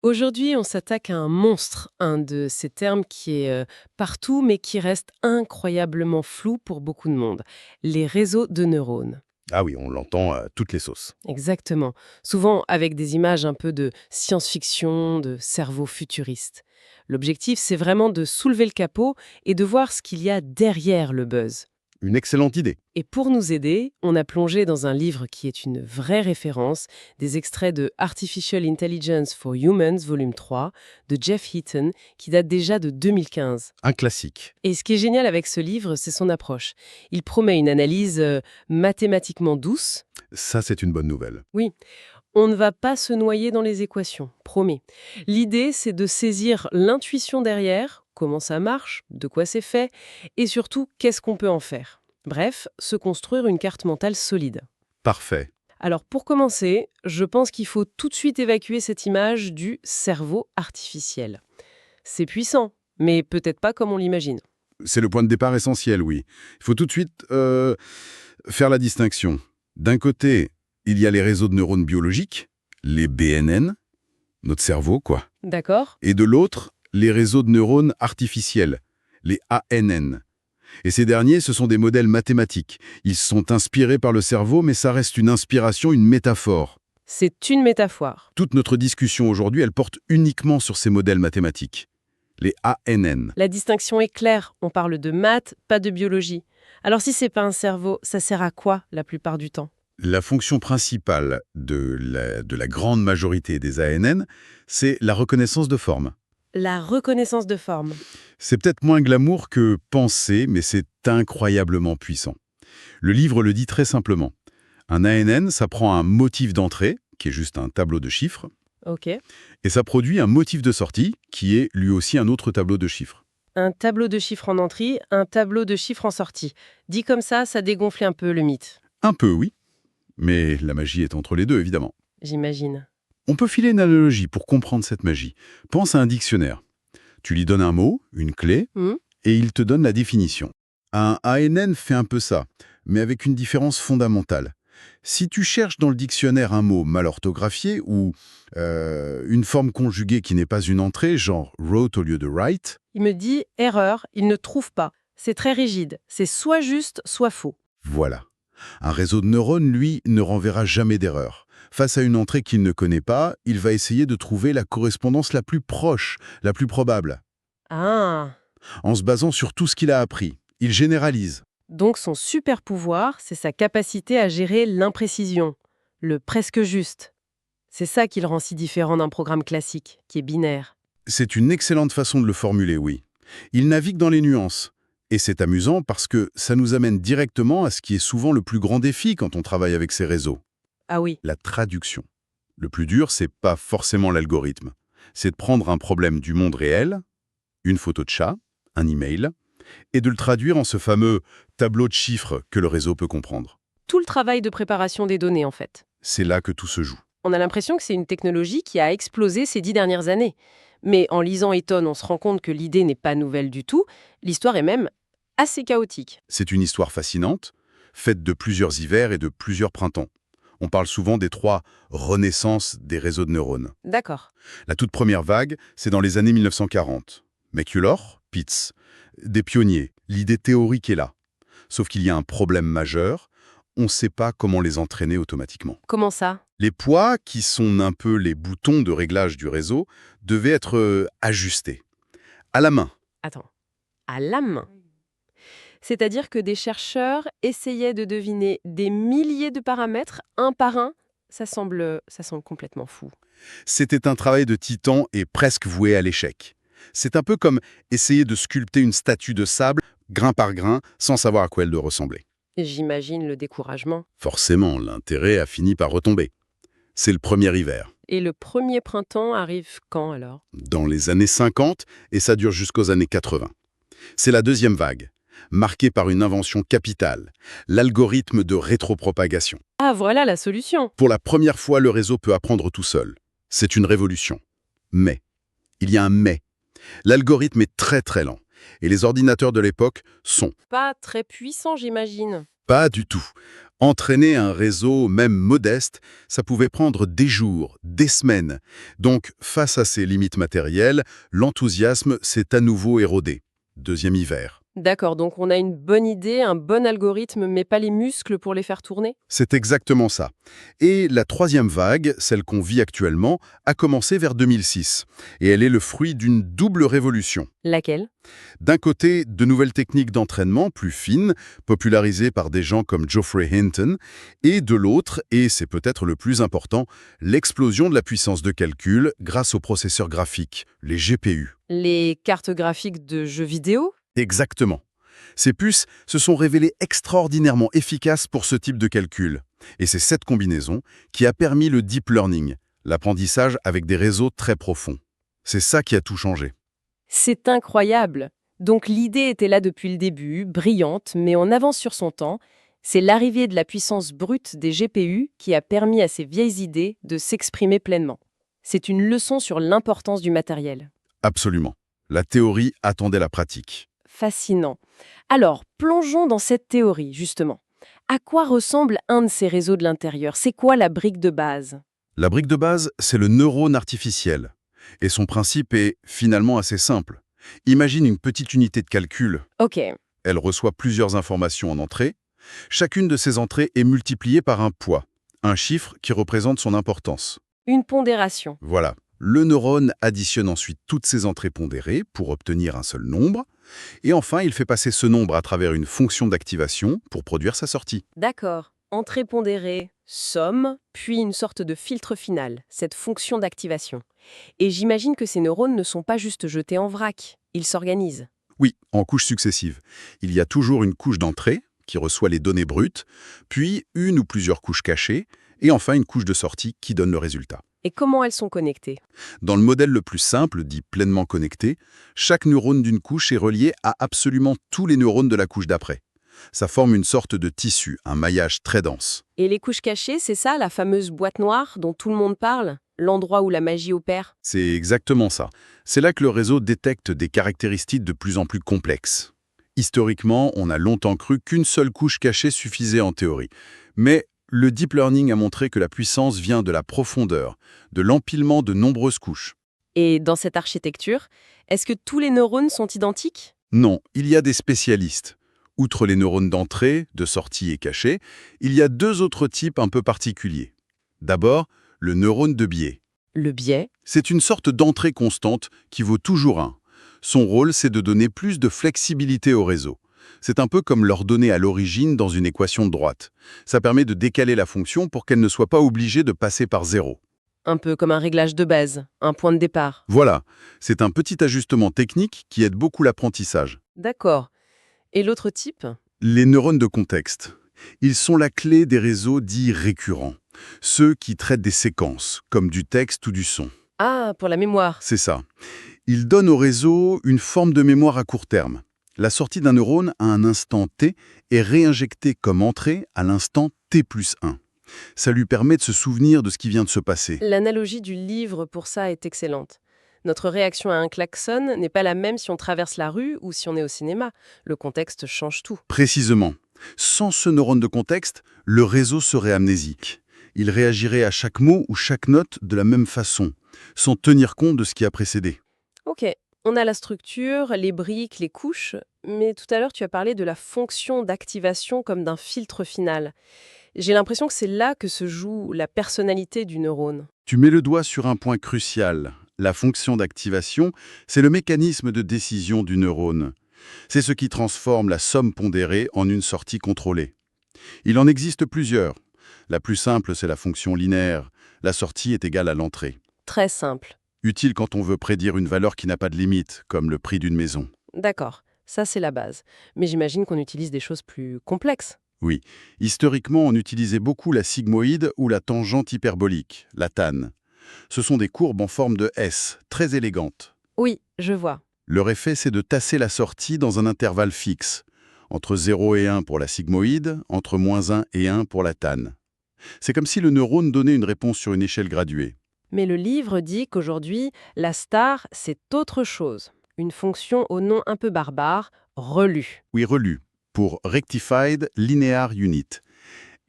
Aujourd'hui, on s'attaque à un monstre, un de ces termes qui est partout, mais qui reste incroyablement flou pour beaucoup de monde. Les réseaux de neurones. Ah oui, on l'entend à toutes les sauces. Exactement. Souvent avec des images un peu de science-fiction, de cerveau futuriste. L'objectif, c'est vraiment de soulever le capot et de voir ce qu'il y a derrière le buzz. Une excellente idée. Et pour nous aider, on a plongé dans un livre qui est une vraie référence, des extraits de Artificial Intelligence for Humans, volume 3, de Jeff Hinton, qui date déjà de 2015. Un classique. Et ce qui est génial avec ce livre, c'est son approche. Il promet une analyse mathématiquement douce. Ça, c'est une bonne nouvelle. Oui, on ne va pas se noyer dans les équations, promis. L'idée, c'est de saisir l'intuition derrière, comment ça marche, de quoi c'est fait, et surtout, qu'est-ce qu'on peut en faire. Bref, se construire une carte mentale solide. Parfait. Alors pour commencer, je pense qu'il faut tout de suite évacuer cette image du cerveau artificiel. C'est puissant, mais peut-être pas comme on l'imagine. C'est le point de départ essentiel, oui. Il faut tout de suite faire la distinction. D'un côté, il y a les réseaux de neurones biologiques, les BNN, notre cerveau, quoi. D'accord? Et de l'autre, les réseaux de neurones artificiels, les ANN. Et ces derniers, ce sont des modèles mathématiques. Ils sont inspirés par le cerveau, mais ça reste une inspiration, une métaphore. C'est une métaphore. Toute notre discussion aujourd'hui, elle porte uniquement sur ces modèles mathématiques, les ANN. La distinction est claire, on parle de maths, pas de biologie. Alors si c'est pas un cerveau, ça sert à quoi la plupart du temps? La fonction principale de la grande majorité des ANN, c'est la reconnaissance de forme. La reconnaissance de forme. C'est peut-être moins glamour que penser, mais c'est incroyablement puissant. Le livre le dit très simplement. Un ANN, ça prend un motif d'entrée, qui est juste un tableau de chiffres, Ok. et ça produit un motif de sortie, qui est lui aussi un autre tableau de chiffres. Un tableau de chiffres en entrée, un tableau de chiffres en sortie. Dit comme ça dégonfle un peu le mythe, Un peu, oui, mais la magie est entre les deux, évidemment. j'imagine. On peut filer une analogie pour comprendre cette magie. Pense à un dictionnaire. Tu lui donnes un mot, une clé, Hmm. et il te donne la définition. Un ANN fait un peu ça, mais avec une différence fondamentale. Si tu cherches dans le dictionnaire un mot mal orthographié ou une forme conjuguée qui n'est pas une entrée, genre wrote au lieu de write, Il me dit erreur, il ne trouve pas. C'est très rigide. C'est soit juste, soit faux. voilà. Un réseau de neurones, lui, ne renverra jamais d'erreur. Face à une entrée qu'il ne connaît pas, il va essayer de trouver la correspondance la plus proche, la plus probable. Ah. En se basant sur tout ce qu'il a appris, il généralise. Donc son super pouvoir, c'est sa capacité à gérer l'imprécision, le presque juste. C'est ça qui le rend si différent d'un programme classique, qui est binaire. C'est une excellente façon de le formuler, oui. Il navigue dans les nuances. Et c'est amusant parce que ça nous amène directement à ce qui est souvent le plus grand défi quand on travaille avec ces réseaux, Ah oui, la traduction. Le plus dur, c'est pas forcément l'algorithme. C'est de prendre un problème du monde réel, une photo de chat, un email, et de le traduire en ce fameux tableau de chiffres que le réseau peut comprendre. tout le travail de préparation des données en fait. C'est là que tout se joue. On a l'impression que c'est une technologie qui a explosé ces 10 dernières années. Mais en lisant Eton, on se rend compte que l'idée n'est pas nouvelle du tout. L'histoire est même assez chaotique. C'est une histoire fascinante, faite de plusieurs hivers et de plusieurs printemps. On parle souvent des 3 renaissances des réseaux de neurones. D'accord. La toute première vague, c'est dans les années 1940. McCulloch, Pitts, des pionniers, l'idée théorique est là. Sauf qu'il y a un problème majeur, on ne sait pas comment les entraîner automatiquement. Comment ça? Les poids, qui sont un peu les boutons de réglage du réseau, devaient être ajustés. À la main. Attends. À la main. C'est-à-dire que des chercheurs essayaient de deviner des milliers de paramètres, un par un. Ça semble complètement fou. C'était un travail de titan et presque voué à l'échec. C'est un peu comme essayer de sculpter une statue de sable, grain par grain, sans savoir à quoi elle doit ressembler. J'imagine le découragement. Forcément, l'intérêt a fini par retomber. C'est le premier hiver, Et le premier printemps arrive quand alors? dans les années 50, et ça dure jusqu'aux années 80. C'est la deuxième vague, marquée par une invention capitale, l'algorithme de rétropropagation. Ah, voilà la solution. Pour la première fois, le réseau peut apprendre tout seul. C'est une révolution. Mais, il y a un mais. L'algorithme est très très lent, et les ordinateurs de l'époque sont Pas très puissant, j'imagine. pas du tout. Entraîner un réseau, même modeste, ça pouvait prendre des jours, des semaines. Donc, face à ces limites matérielles, l'enthousiasme s'est à nouveau érodé. Deuxième hiver. D'accord, donc on a une bonne idée, un bon algorithme, mais pas les muscles pour les faire tourner? C'est exactement ça. Et la troisième vague, celle qu'on vit actuellement, a commencé vers 2006. Et elle est le fruit d'une double révolution. Laquelle? D'un côté, de nouvelles techniques d'entraînement plus fines, popularisées par des gens comme Geoffrey Hinton, et de l'autre, et c'est peut-être le plus important, l'explosion de la puissance de calcul grâce aux processeurs graphiques, les GPU. Les cartes graphiques de jeux vidéo? Exactement. Ces puces se sont révélées extraordinairement efficaces pour ce type de calcul. Et c'est cette combinaison qui a permis le deep learning, l'apprentissage avec des réseaux très profonds. C'est ça qui a tout changé. C'est incroyable. Donc l'idée était là depuis le début, brillante, mais en avance sur son temps. C'est l'arrivée de la puissance brute des GPU qui a permis à ces vieilles idées de s'exprimer pleinement. C'est une leçon sur l'importance du matériel. Absolument. La théorie attendait la pratique. Fascinant. Alors, plongeons dans cette théorie, justement. À quoi ressemble un de ces réseaux de l'intérieur? C'est quoi la brique de base? La brique de base, c'est le neurone artificiel. Et son principe est finalement assez simple. Imagine une petite unité de calcul. Ok, Elle reçoit plusieurs informations en entrée. Chacune de ces entrées est multipliée par un poids, un chiffre qui représente son importance. une pondération. Voilà. Le neurone additionne ensuite toutes ces entrées pondérées pour obtenir un seul nombre. Et enfin, il fait passer ce nombre à travers une fonction d'activation pour produire sa sortie. D'accord. Entrée pondérée, somme, puis une sorte de filtre final, cette fonction d'activation. Et j'imagine que ces neurones ne sont pas juste jetés en vrac, ils s'organisent. Oui, en couches successives. Il y a toujours une couche d'entrée, qui reçoit les données brutes, puis une ou plusieurs couches cachées, et enfin une couche de sortie qui donne le résultat. Et comment elles sont connectées? Dans le modèle le plus simple, dit pleinement connecté, chaque neurone d'une couche est relié à absolument tous les neurones de la couche d'après. Ça forme une sorte de tissu, un maillage très dense. Et les couches cachées, c'est ça, la fameuse boîte noire dont tout le monde parle? L'endroit où la magie opère? C'est exactement ça. C'est là que le réseau détecte des caractéristiques de plus en plus complexes. Historiquement, on a longtemps cru qu'une seule couche cachée suffisait en théorie. Mais le deep learning a montré que la puissance vient de la profondeur, de l'empilement de nombreuses couches. Et dans cette architecture, est-ce que tous les neurones sont identiques? Non, il y a des spécialistes. Outre les neurones d'entrée, de sortie et cachés, il y a deux autres types un peu particuliers. D'abord, le neurone de biais. Le biais? C'est une sorte d'entrée constante qui vaut toujours 1. Son rôle, c'est de donner plus de flexibilité au réseau. C'est un peu comme l'ordonnée à l'origine dans une équation de droite. Ça permet de décaler la fonction pour qu'elle ne soit pas obligée de passer par 0. Un peu comme un réglage de base, un point de départ. Voilà, c'est un petit ajustement technique qui aide beaucoup l'apprentissage. D'accord. Et l'autre type? Les neurones de contexte. Ils sont la clé des réseaux dits récurrents. Ceux qui traitent des séquences, comme du texte ou du son. Ah, pour la mémoire. C'est ça. Ils donnent au réseau une forme de mémoire à court terme. La sortie d'un neurone à un instant t est réinjectée comme entrée à l'instant t plus 1. Ça lui permet de se souvenir de ce qui vient de se passer. L'analogie du livre pour ça est excellente. Notre réaction à un klaxon n'est pas la même si on traverse la rue ou si on est au cinéma. Le contexte change tout. Précisément. Sans ce neurone de contexte, le réseau serait amnésique. Il réagirait à chaque mot ou chaque note de la même façon, sans tenir compte de ce qui a précédé. Ok, on a la structure, les briques, les couches, mais tout à l'heure tu as parlé de la fonction d'activation comme d'un filtre final. J'ai l'impression que c'est là que se joue la personnalité du neurone. Tu mets le doigt sur un point crucial. La fonction d'activation, c'est le mécanisme de décision du neurone. C'est ce qui transforme la somme pondérée en une sortie contrôlée. Il en existe plusieurs. La plus simple, c'est la fonction linéaire. La sortie est égale à l'entrée. Très simple. Utile quand on veut prédire une valeur qui n'a pas de limite, comme le prix d'une maison. D'accord, ça c'est la base. Mais j'imagine qu'on utilise des choses plus complexes. Oui, historiquement, on utilisait beaucoup la sigmoïde ou la tangente hyperbolique, la TAN. Ce sont des courbes en forme de S, très élégantes. Oui, je vois. Leur effet, c'est de tasser la sortie dans un intervalle fixe, entre 0 et 1 pour la sigmoïde, entre -1 et 1 pour la TAN. C'est comme si le neurone donnait une réponse sur une échelle graduée. Mais le livre dit qu'aujourd'hui, la star, c'est autre chose. Une fonction au nom un peu barbare, relu. Oui, relu, pour Rectified Linear Unit.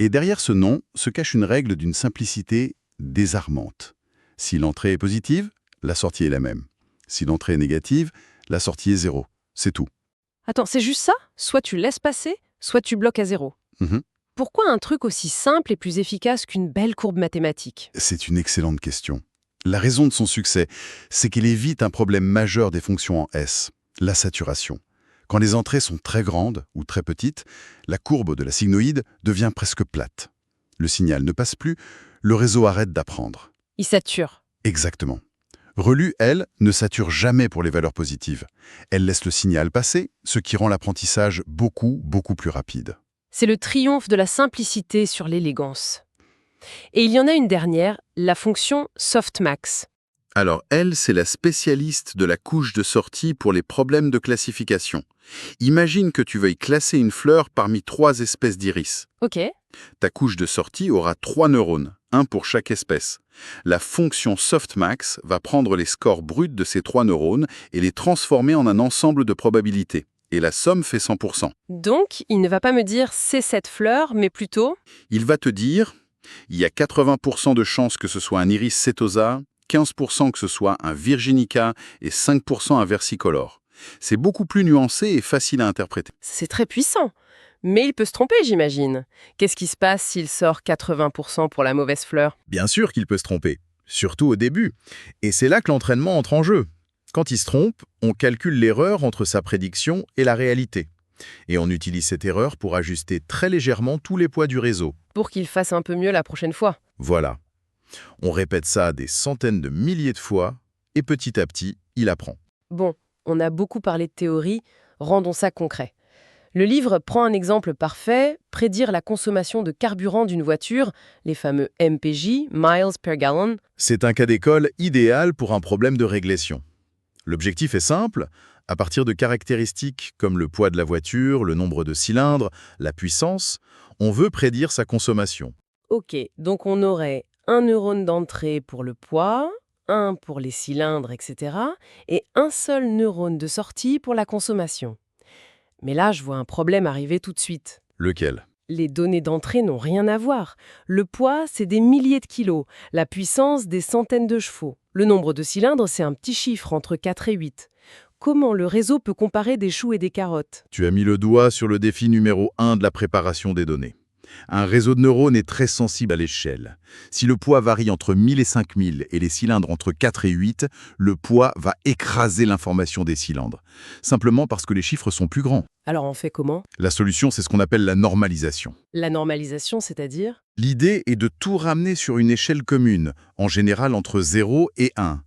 Et derrière ce nom se cache une règle d'une simplicité désarmante. Si l'entrée est positive, la sortie est la même. Si l'entrée est négative, la sortie est 0. C'est tout. Attends, c'est juste ça? Soit tu laisses passer, soit tu bloques à 0. Mhm. Pourquoi un truc aussi simple est plus efficace qu'une belle courbe mathématique? C'est une excellente question. La raison de son succès, c'est qu'il évite un problème majeur des fonctions en S, la saturation. Quand les entrées sont très grandes ou très petites, la courbe de la sigmoïde devient presque plate. Le signal ne passe plus, le réseau arrête d'apprendre. Il sature. Exactement. Relu, elle, ne sature jamais pour les valeurs positives. Elle laisse le signal passer, ce qui rend l'apprentissage beaucoup plus rapide. C'est le triomphe de la simplicité sur l'élégance. Et il y en a une dernière, la fonction softmax. Alors elle, c'est la spécialiste de la couche de sortie pour les problèmes de classification. Imagine que tu veuilles classer une fleur parmi 3 espèces d'iris. Ok. Ta couche de sortie aura 3 neurones, un pour chaque espèce. La fonction softmax va prendre les scores bruts de ces 3 neurones et les transformer en un ensemble de probabilités. Et la somme fait 100%. Donc, il ne va pas me dire c'est cette fleur, mais plutôt... Il va te dire, il y a 80% de chances que ce soit un iris setosa, 15% que ce soit un virginica et 5% un versicolore. C'est beaucoup plus nuancé et facile à interpréter. C'est très puissant. Mais il peut se tromper, j'imagine. Qu'est-ce qui se passe s'il sort 80% pour la mauvaise fleur? Bien sûr qu'il peut se tromper, surtout au début. Et c'est là que l'entraînement entre en jeu. Quand il se trompe, on calcule l'erreur entre sa prédiction et la réalité. Et on utilise cette erreur pour ajuster très légèrement tous les poids du réseau. Pour qu'il fasse un peu mieux la prochaine fois. Voilà. On répète ça des centaines de milliers de fois, et petit à petit, il apprend. Bon, on a beaucoup parlé de théorie, rendons ça concret. Le livre prend un exemple parfait, prédire la consommation de carburant d'une voiture, les fameux MPG, miles per gallon. C'est un cas d'école idéal pour un problème de régression. L'objectif est simple, à partir de caractéristiques comme le poids de la voiture, le nombre de cylindres, la puissance, on veut prédire sa consommation. Ok, donc on aurait un neurone d'entrée pour le poids, un pour les cylindres, etc. et un seul neurone de sortie pour la consommation. Mais là, je vois un problème arriver tout de suite. Lequel? Les données d'entrée n'ont rien à voir. Le poids, c'est des milliers de kilos. La puissance, des centaines de chevaux. Le nombre de cylindres, c'est un petit chiffre entre 4 et 8. Comment le réseau peut comparer des choux et des carottes? Tu as mis le doigt sur le défi numéro 1 de la préparation des données. Un réseau de neurones est très sensible à l'échelle. Si le poids varie entre 1000 et 5000 et les cylindres entre 4 et 8, le poids va écraser l'information des cylindres. Simplement parce que les chiffres sont plus grands. Alors on fait comment? La solution, c'est ce qu'on appelle la normalisation. La normalisation, c'est-à-dire? L'idée est de tout ramener sur une échelle commune, en général entre 0 et 1.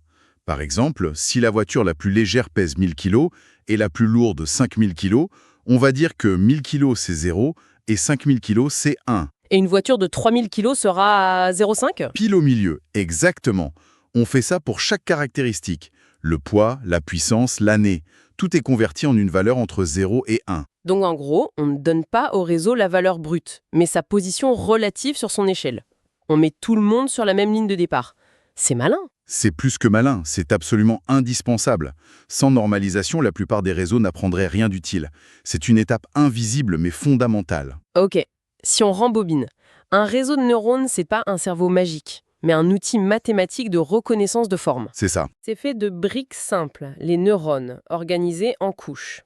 Par exemple, si la voiture la plus légère pèse 1000 kg et la plus lourde 5000 kg, on va dire que 1000 kg c'est 0 et 5000 kg c'est 1. Et une voiture de 3000 kg sera à 0,5? Pile au milieu, exactement. On fait ça pour chaque caractéristique. Le poids, la puissance, l'année. Tout est converti en une valeur entre 0 et 1. Donc en gros, on ne donne pas au réseau la valeur brute, mais sa position relative sur son échelle. On met tout le monde sur la même ligne de départ. C'est malin. C'est plus que malin, c'est absolument indispensable. Sans normalisation, la plupart des réseaux n'apprendraient rien d'utile. C'est une étape invisible mais fondamentale. Ok, si on rembobine, un réseau de neurones, c'est pas un cerveau magique, mais un outil mathématique de reconnaissance de forme. C'est ça. C'est fait de briques simples, les neurones, organisés en couches.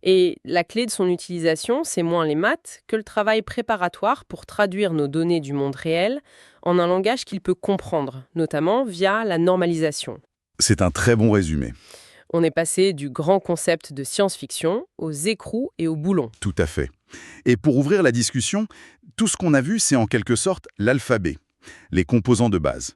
Et la clé de son utilisation, c'est moins les maths que le travail préparatoire pour traduire nos données du monde réel en un langage qu'il peut comprendre, notamment via la normalisation. C'est un très bon résumé. On est passé du grand concept de science-fiction aux écrous et aux boulons. Tout à fait. Et pour ouvrir la discussion, tout ce qu'on a vu, c'est en quelque sorte l'alphabet, les composants de base.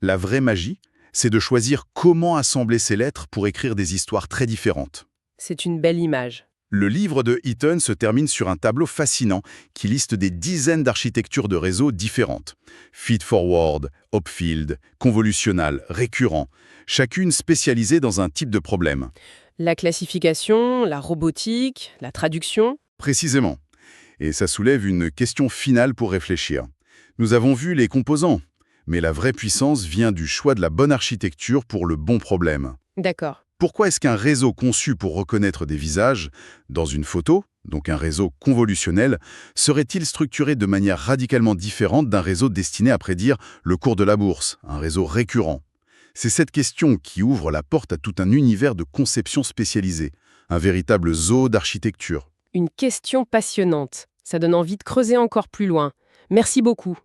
La vraie magie, c'est de choisir comment assembler ces lettres pour écrire des histoires très différentes. C'est une belle image. Le livre de Eaton se termine sur un tableau fascinant qui liste des dizaines d'architectures de réseaux différentes. Feed-forward, Hopfield, convolutionnel, récurrent, chacune spécialisée dans un type de problème. La classification, la robotique, la traduction. Précisément. Et ça soulève une question finale pour réfléchir. Nous avons vu les composants, mais la vraie puissance vient du choix de la bonne architecture pour le bon problème. D'accord. Pourquoi est-ce qu'un réseau conçu pour reconnaître des visages, dans une photo, donc un réseau convolutionnel, serait-il structuré de manière radicalement différente d'un réseau destiné à prédire le cours de la bourse, un réseau récurrent? C'est cette question qui ouvre la porte à tout un univers de conception spécialisée, un véritable zoo d'architecture. Une question passionnante. Ça donne envie de creuser encore plus loin. Merci beaucoup.